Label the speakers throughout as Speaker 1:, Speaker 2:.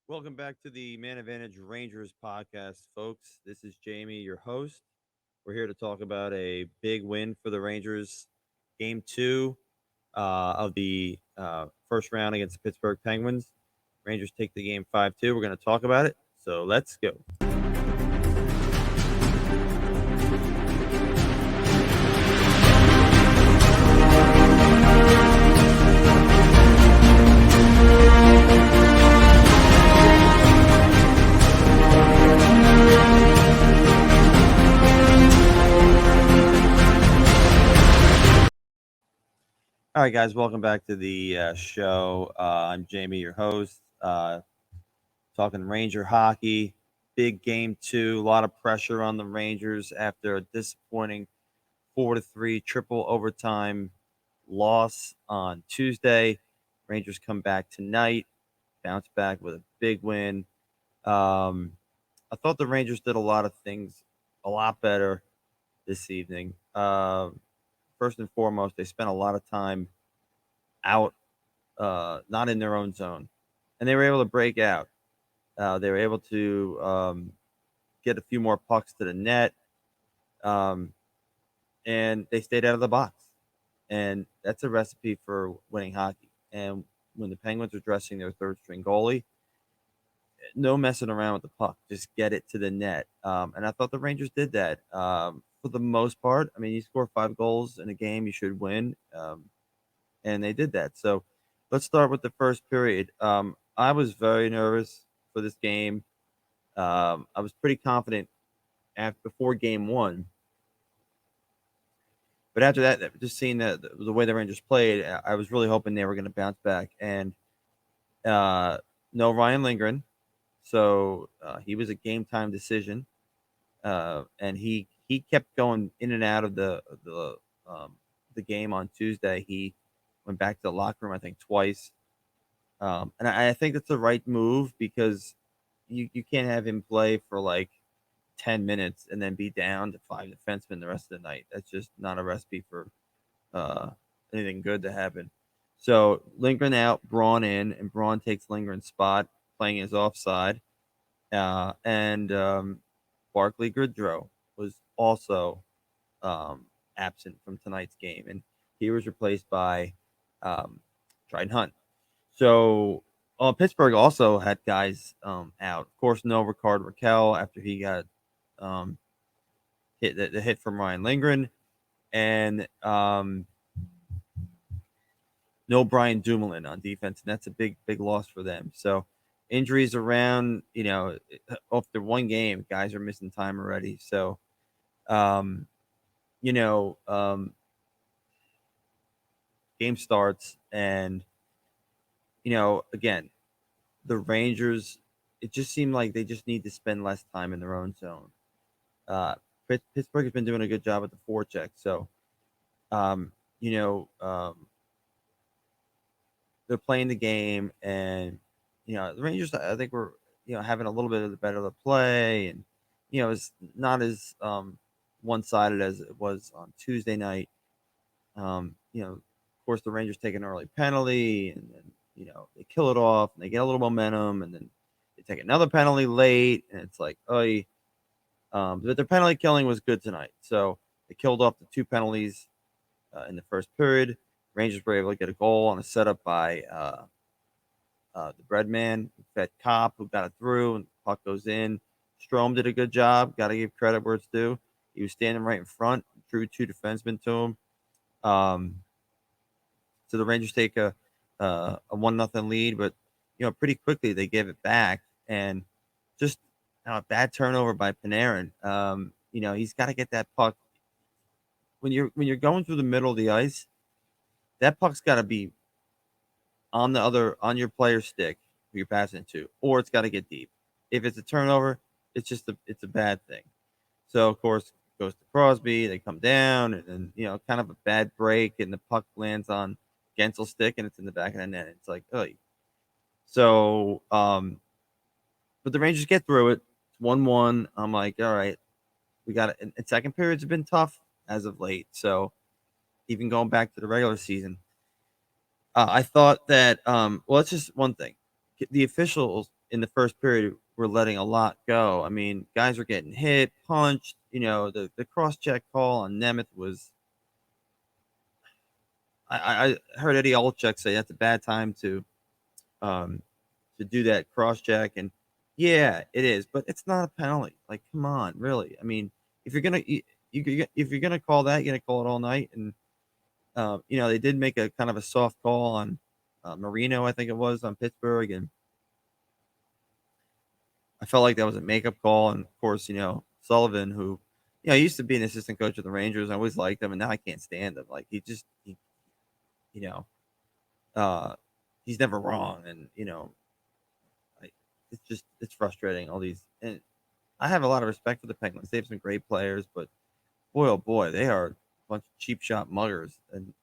Speaker 1: Welcome back to the Man Advantage Rangers podcast, folks. This is Jamie, your host. We're here to talk about a big win for the Rangers, game two of the first round against the Pittsburgh Penguins. Rangers take the game 5-2. We're going to talk about it. So let's go. All right, guys, welcome back to the show. I'm Jamie, your host, talking Ranger hockey. Big game two, a lot of pressure on the Rangers after a disappointing 4-3 triple overtime loss on Tuesday. Rangers come back tonight, bounce back with a big win. Um, I thought the Rangers did a lot of things a lot better this evening. First and foremost, they spent a lot of time out, not in their own zone, and they were able to break out. They were able to get a few more pucks to the net, um, and they stayed out of the box. And that's a recipe for winning hockey. And when the Penguins are dressing their third string goalie, no messing around with the puck, just get it to the net. And I thought the Rangers did that for the most part. I mean, you score 5 goals in a game, you should win, and they did that. So let's start with the first period. I was very nervous for this game. I was pretty confident before game one. But after that, just seeing the way the Rangers played, I was really hoping they were going to bounce back. And uh, no Ryan Lindgren, so he was a game time decision, and he kept going in and out of the game on Tuesday. He went back to the locker room, I think, twice, and I think that's the right move because you can't have him play for like 10 minutes and then be down to 5 defensemen the rest of the night. That's just not a recipe for uh, anything good to happen. So Lindgren out, Braun in, and Braun takes Lindgren's spot, playing his offside. And Barclay Goodrow was also um, absent from tonight's game, and he was replaced by Dryden Hunt. So Pittsburgh also had guys out. Of course, no Ricard Raquel after he got um, hit the hit from Ryan Lindgren, and no Brian Dumoulin on defense, and that's a big loss for them. So injuries around, after one game, guys are missing time already. So um, you know, game starts, and again, the Rangers. It just seemed like they just need to spend less time in their own zone. Uh, Pittsburgh has been doing a good job at the forecheck, so um, you know, um, they're playing the game, and the Rangers. I think we're having a little bit of the better of the play, and it's not as one sided as it was on Tuesday night. Of course, the Rangers take an early penalty, and then they kill it off, and they get a little momentum, and then they take another penalty late, and it's like, oh, but their penalty killing was good tonight. So they killed off the two penalties in the first period. Rangers were able to get a goal on a setup by the bread man, Fed Cop, who got it through, and the puck goes in. Strom did a good job. Got to give credit where it's due. He was standing right in front, drew two defensemen to him. So the Rangers take a 1-0 lead, but pretty quickly they gave it back, and just a bad turnover by Panarin. He's got to get that puck when you're going through the middle of the ice. That puck's got to be on your player stick who you're passing it to, or it's got to get deep. If it's a turnover, it's a bad thing. So of course it goes to Crosby. They come down, and then kind of a bad break, and the puck lands on Gensel's stick, and it's in the back of the net. It's like, oh, so but the Rangers get through it. It's 1-1. I'm like, all right, we got it. And second periods have been tough as of late. So even going back to the regular season, I thought that well, it's just one thing. The officials in the first period were letting a lot go. I mean, guys were getting hit, punched. The cross check call on Nemeth was. I heard Eddie Olczyk say that's a bad time um to do that cross check, and yeah, it is, but it's not a penalty. Like, come on, really? I mean, if you're gonna if you're gonna call that, you're gonna call it all night. And they did make a kind of a soft call on Marino, I think it was, on Pittsburgh, and I felt like that was a makeup call. And of course, Sullivan, who used to be an assistant coach of the Rangers, I always liked him, and now I can't stand him. Like, you know, uh, he's never wrong, and I, it's frustrating. All these, and I have a lot of respect for the Penguins. They have some great players, but boy, oh boy, they are a bunch of cheap shot muggers, and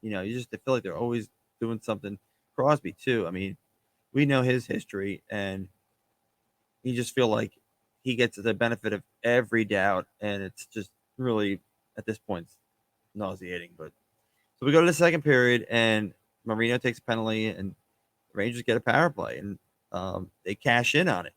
Speaker 1: I feel like they're always doing something. Crosby too. I mean, we know his history, and you just feel like he gets the benefit of every doubt, and it's just really at this point nauseating. But so we go to the second period, and Marino takes a penalty, and the Rangers get a power play, and they cash in on it.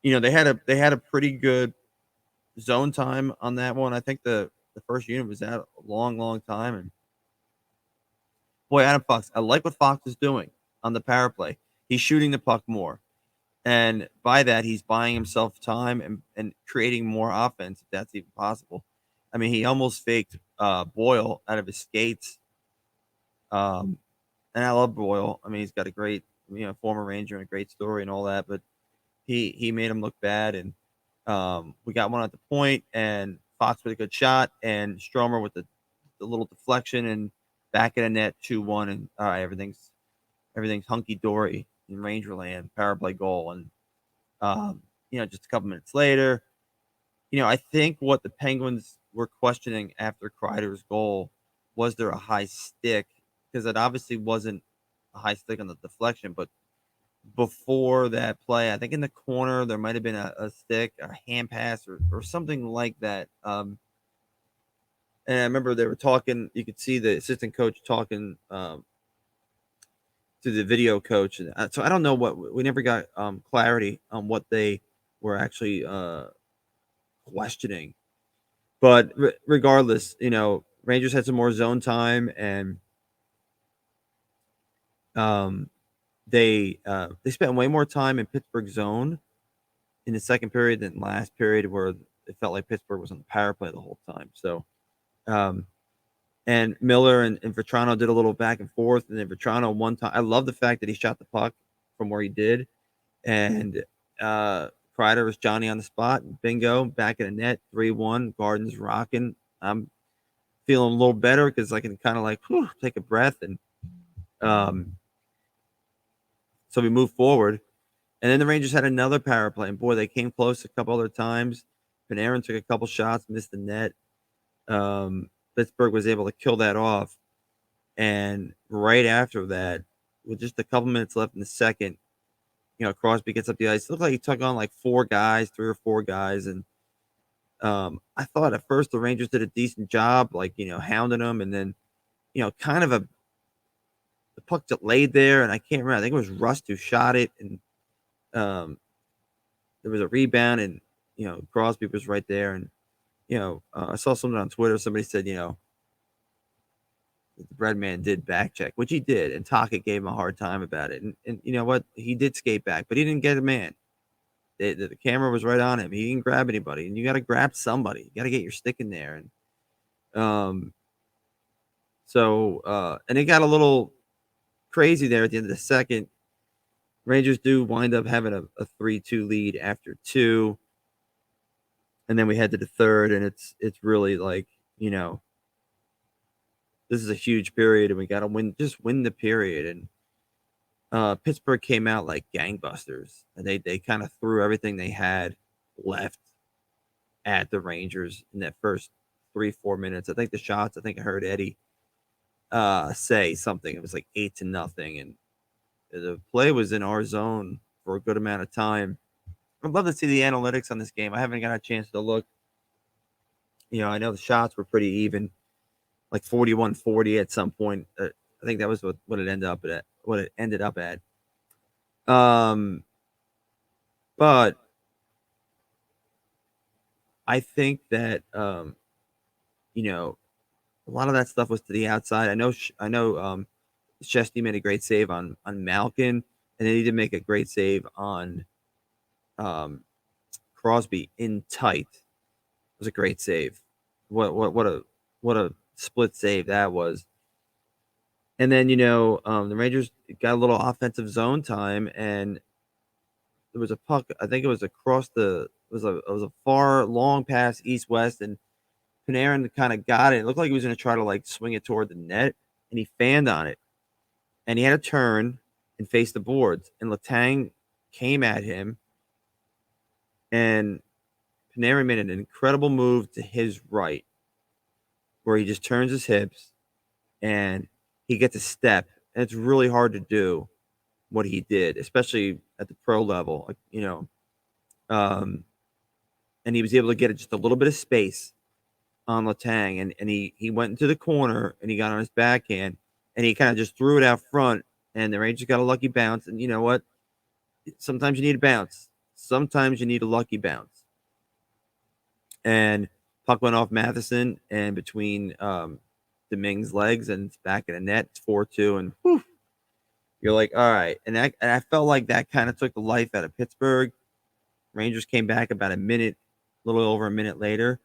Speaker 1: They had a pretty good zone time on that one. I think the first unit was out a long, long time, and boy, Adam Fox, I like what Fox is doing on the power play. He's shooting the puck more. And by that, he's buying himself time and creating more offense, if that's even possible. I mean, he almost faked Boyle out of his skates. And I love Boyle. I mean, he's got a great, former Ranger and a great story and all that. But he made him look bad. And we got one at the point, and Fox with a good shot, and Stromer with the little deflection and back in the net 2-1. And all right, everything's hunky dory in Rangerland, power play goal. And just a couple minutes later, I think what the Penguins were questioning after Kreider's goal was there a high stick, because it obviously wasn't a high stick on the deflection, but before that play, I think in the corner there might have been a stick, a hand pass, or something like that. And I remember they were talking. You could see the assistant coach talking to the video coach, and so I don't know what we never got clarity on what they were actually questioning. But regardless, Rangers had some more zone time, and they spent way more time in Pittsburgh zone in the second period than last period, where it felt like Pittsburgh was on the power play the whole time. So, um, and Miller and Vetrano did a little back and forth, and then Vetrano one time. I love the fact that he shot the puck from where he did, and Kreider was Johnny on the spot. Bingo, back in the net, 3-1. Garden's rocking. I'm feeling a little better because I can kind of like take a breath, and um, so we move forward. And then the Rangers had another power play, and boy, they came close a couple other times. Panarin took a couple shots, missed the net. Pittsburgh was able to kill that off, and right after that, with just a couple minutes left in the second, Crosby gets up the ice. It looked like he took on like three or four guys, and I thought at first the Rangers did a decent job, like hounding them, and then kind of the puck just laid there, and I can't remember. I think it was Rust who shot it, and there was a rebound, and Crosby was right there, and I saw something on Twitter. Somebody said the bread man did back check, which he did, and Taka gave him a hard time about it, and you know what, he did skate back, but he didn't get a man. The camera was right on him. He didn't grab anybody, and you got to grab somebody. You got to get your stick in there, and and it got a little crazy there at the end of the second. Rangers do wind up having a 3-2 lead after two, and then we head to the third, and it's really like this is a huge period, and we got to win the period. And Pittsburgh came out like gangbusters, and they kind of threw everything they had left at the Rangers in that first 3-4 minutes. I think the shots. I think I heard Eddie say something. It was like 8-0, and the play was in our zone for a good amount of time. I'd love to see the analytics on this game. I haven't got a chance to look. I know the shots were pretty even, like 41-40 at some point. I think that was what it ended up at. What it ended up at. But I think that you know, a lot of that stuff was to the outside. I know Chesney made a great save on Malkin, and then he did make a great save on Crosby in tight. It was a great save. What a split save that was. And then the Rangers got a little offensive zone time, and there was a puck. I think it was across the. It was a far long pass east west, and Panarin kind of got it. It looked like he was going to try to like swing it toward the net, and he fanned on it, and he had to turn and face the boards, and Letang came at him, and Panarin made an incredible move to his right, where he just turns his hips and he gets a step, and it's really hard to do what he did, especially at the pro level, um, and he was able to get just a little bit of space on Letang, and he went into the corner and he got on his backhand and he kind of just threw it out front, and the Rangers got a lucky bounce. And you know what? Sometimes you need a bounce. Sometimes you need a lucky bounce. And puck went off Matheson and between Domingue's legs, and it's back in the net. It's 4-2, and whew, you're like, all right. And I felt like that kind of took the life out of Pittsburgh. Rangers came back about a little over a minute later.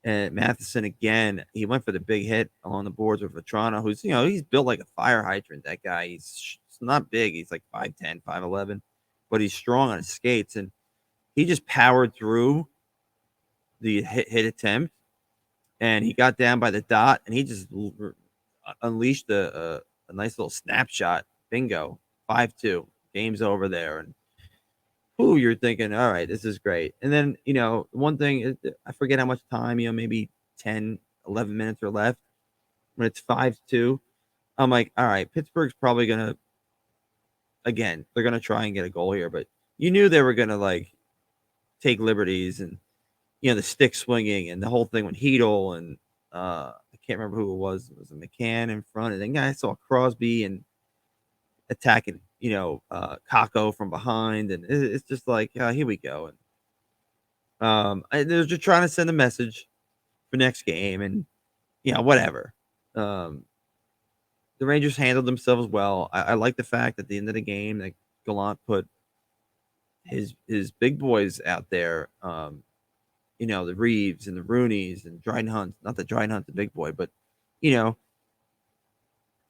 Speaker 1: And Matheson again, he went for the big hit along the boards with Vetrano, who's he's built like a fire hydrant. That guy, he's not big. He's like 5'10", 5'11", but he's strong on his skates, and he just powered through the hit attempt, and he got down by the dot, and he just unleashed a nice little snapshot. Bingo, 5-2, game's over there, and who you're thinking, all right, this is great. And then, one thing, I forget how much time, maybe 10, 11 minutes are left when it's 5-2. I'm like, all right, Pittsburgh's probably going to, again, they're going to try and get a goal here, but you knew they were going to like take liberties, and, the stick swinging and the whole thing with Hedel, and I can't remember who it was. It was a McCann in front, and then I saw Crosby and attacking, Kako from behind, and it's just like, here we go. And they're just trying to send a message for next game, and whatever. The Rangers handled themselves well. I like the fact at the end of the game that Gallant put his big boys out there. The Reeves and the Rooneys and Dryden Hunt. Not that Dryden Hunt's a big boy, but you know,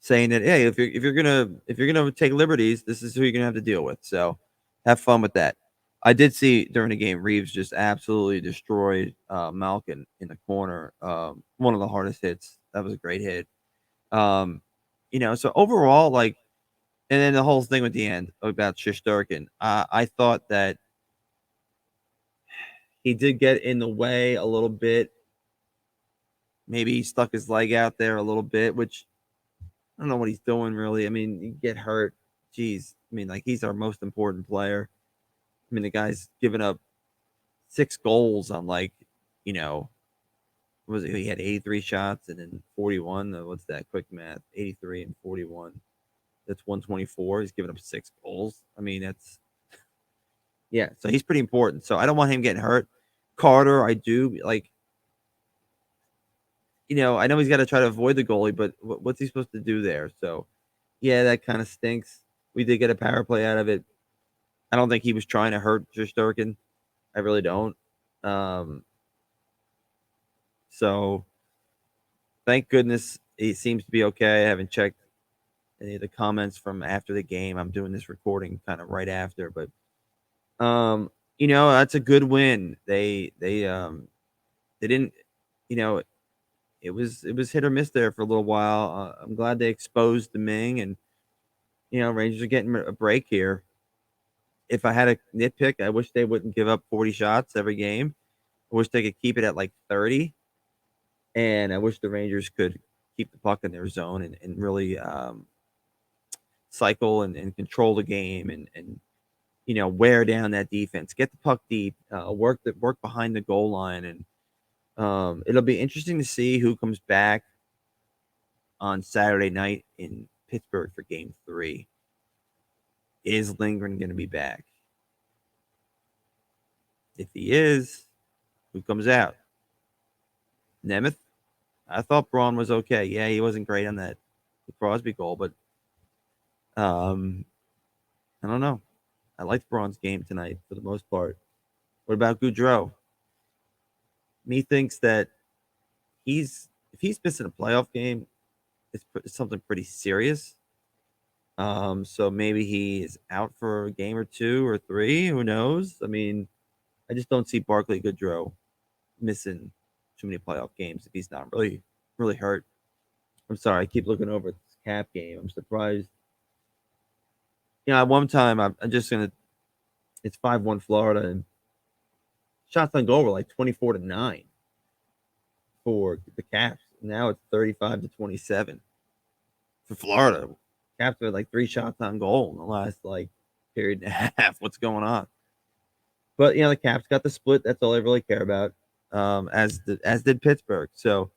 Speaker 1: saying that, hey, if you're gonna take liberties, this is who you're gonna have to deal with. So have fun with that. I did see during the game Reeves just absolutely destroyed Malkin in the corner. One of the hardest hits. That was a great hit. Um, so overall, like, and then the whole thing with the end about Shesterkin, I thought that he did get in the way a little bit. Maybe he stuck his leg out there a little bit, which I don't know what he's doing really. I mean, you get hurt. Jeez. I mean, like, he's our most important player. I mean, the guy's given up 6 goals on, like, you know, what was it? He had 83 shots and then 41. What's that quick math? 83 and 41. That's 124. He's given up 6 goals. I mean, that's, yeah. So he's pretty important. So I don't want him getting hurt. Carter, I do like. I know he's got to try to avoid the goalie, but what's he supposed to do there? So, yeah, that kind of stinks. We did get a power play out of it. I don't think he was trying to hurt Shesterkin. I really don't. Um, so thank goodness he seems to be okay. I haven't checked any of the comments from after the game. I'm doing this recording kind of right after, but that's a good win. They didn't, you know, it was hit or miss there for a little while. I'm glad they exposed the Ming, and Rangers are getting a break here. If I had a nitpick, I wish they wouldn't give up 40 shots every game. I wish they could keep it at like 30, and I wish the Rangers could keep the puck in their zone and really cycle and control the game, and wear down that defense, get the puck deep, work behind the goal line, and it'll be interesting to see who comes back on Saturday night in Pittsburgh for Game 3. Is Lindgren going to be back? If he is, who comes out? Nemeth? I thought Braun was okay. Yeah, he wasn't great on that Crosby goal, but I don't know. I liked Braun's game tonight for the most part. What about Gaudreau? Me thinks that if he's missing a playoff game, it's something pretty serious. So maybe he's out for a game or 2 or 3. Who knows? I mean, I just don't see Barclay Goodrow missing too many playoff games if he's not really hurt. I'm sorry, I keep looking over at this Cap game. I'm surprised. At one time I'm just gonna. It's 5-1 Florida, and shots on goal were like 24-9 for the Caps. Now it's 35-27 for Florida. Caps had like 3 shots on goal in the last like period and a half. What's going on? But the Caps got the split. That's all I really care about. As did Pittsburgh. So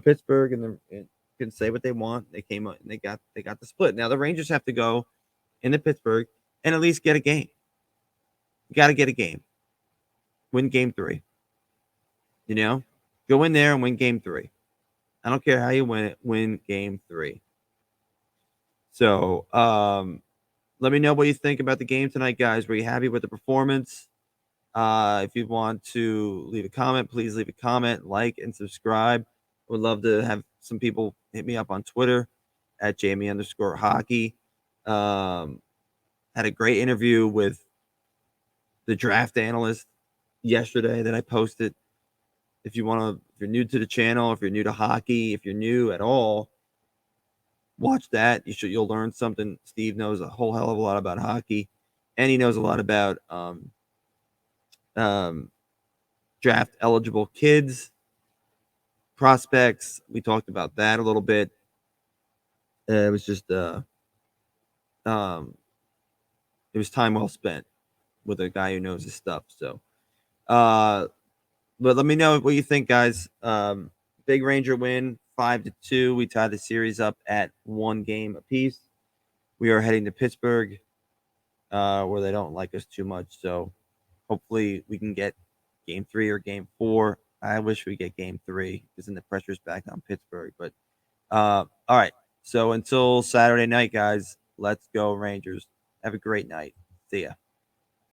Speaker 1: Pittsburgh and can say what they want. They came up and they got the split. Now the Rangers have to go into Pittsburgh and at least get a game. You got to get a game. Win game 3. Go in there and win game 3. I don't care how you win it. Win game 3. So let me know what you think about the game tonight, guys. Were you happy with the performance? If you want to leave a comment, please leave a comment, like, and subscribe. I would love to have some people hit me up on Twitter at Jamie_hockey. Had a great interview with the draft analyst yesterday that I posted. If you're new to the channel, if you're new to hockey, if you're new at all, watch that. You'll learn something. Steve knows a whole hell of a lot about hockey, and he knows a lot about draft eligible kids, prospects. We talked about that a little bit. It was just it was time well spent with a guy who knows his stuff. So but let me know what you think, guys. Big Ranger win 5-2. We tied the series up at 1 game apiece. We are heading to Pittsburgh, where they don't like us too much. So hopefully we can get game 3 or game 4. I wish we get game 3 because then the pressure's back on Pittsburgh. But all right. So until Saturday night, guys, let's go Rangers. Have a great night. See ya.